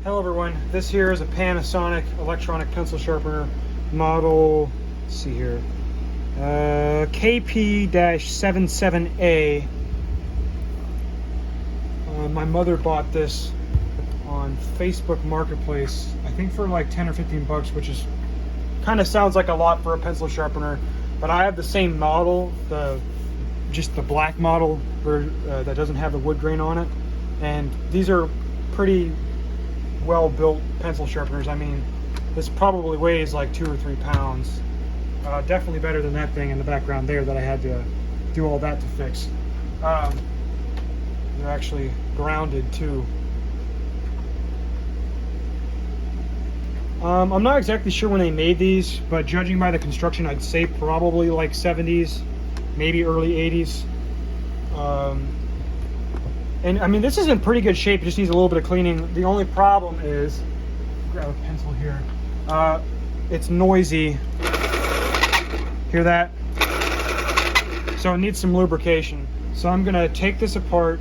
Hello everyone, this here is a Panasonic electronic pencil sharpener model, let's see here, KP-77A. My mother bought this on Facebook Marketplace, I think for like 10 or 15 bucks, which is kind of sounds like a lot for a pencil sharpener, but I have the same model, just the black model that doesn't have the wood grain on it, and these are pretty well-built pencil sharpeners. I mean, this probably weighs like 2 or 3 pounds. Definitely better than that thing in the background there that I had to do all that to fix. They're actually grounded too. I'm not exactly sure when they made these, but judging by the construction, I'd say probably like 70s, maybe early 80s. And I mean, this is in pretty good shape. It just needs a little bit of cleaning. The only problem is, grab a pencil here. It's noisy. Hear that? So it needs some lubrication. So I'm gonna take this apart,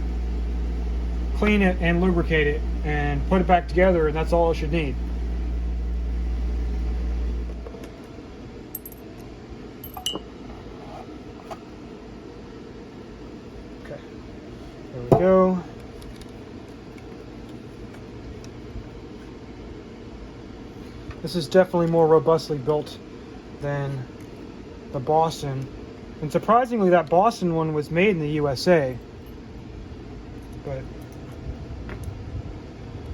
clean it and lubricate it, and put it back together, and that's all it should need. Okay, there we go. This is definitely more robustly built than the Boston. And surprisingly, that Boston one was made in the USA. But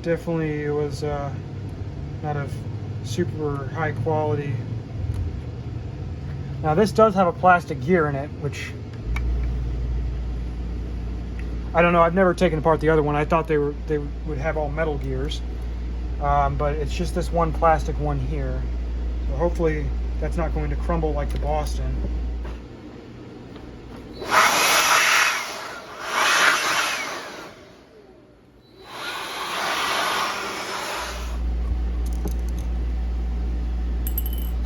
definitely it was not of super high quality. Now this does have a plastic gear in it, which I don't know. I've never taken apart the other one. I thought they would have all metal gears, but it's just this one plastic one here. So hopefully that's not going to crumble like the Boston.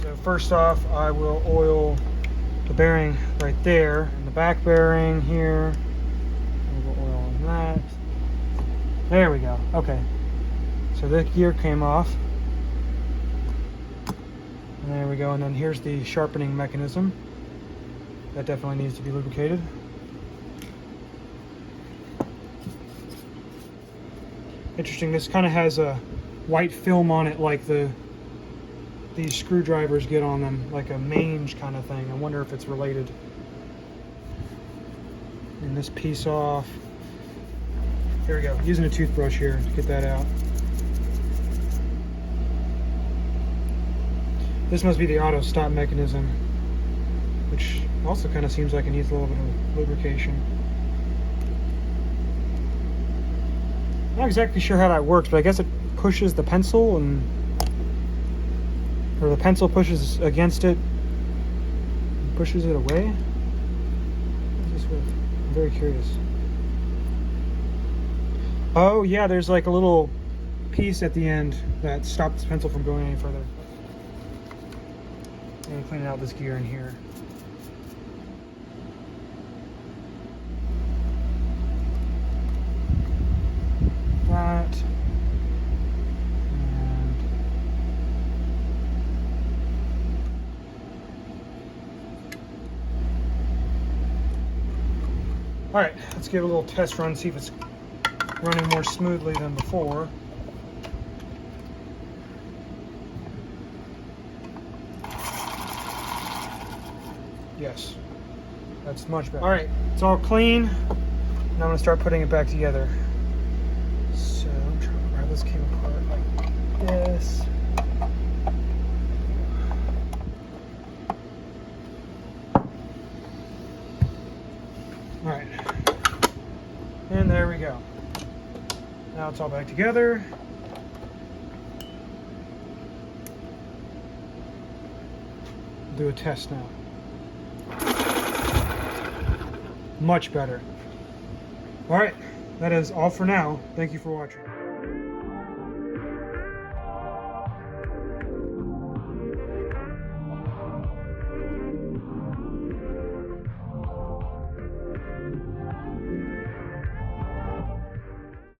So first off, I will oil the bearing right there, and the back bearing here. That. There we go. Okay. So the gear came off. And there we go. And then here's the sharpening mechanism. That definitely needs to be lubricated. Interesting. This kind of has a white film on it like these screwdrivers get on them, like a mange kind of thing. I wonder if it's related. And this piece off. There we go, using a toothbrush here to get that out. This must be the auto stop mechanism, which also kind of seems like it needs a little bit of lubrication. Not exactly sure how that works, but I guess it pushes the pencil or the pencil pushes against it, and pushes it away. What is this with? I'm very curious. Oh yeah, there's like a little piece at the end that stops the pencil from going any further. I'm gonna clean out this gear in here. That. And all right, let's give it a little test run, see if it's running more smoothly than before. Yes, that's much better. All right, it's all clean. Now I'm gonna start putting it back together. So I'm trying to grab this came apart like this. All right, and there we go. Now it's all back together. Do a test now. Much better. All right, that is all for now. Thank you for watching.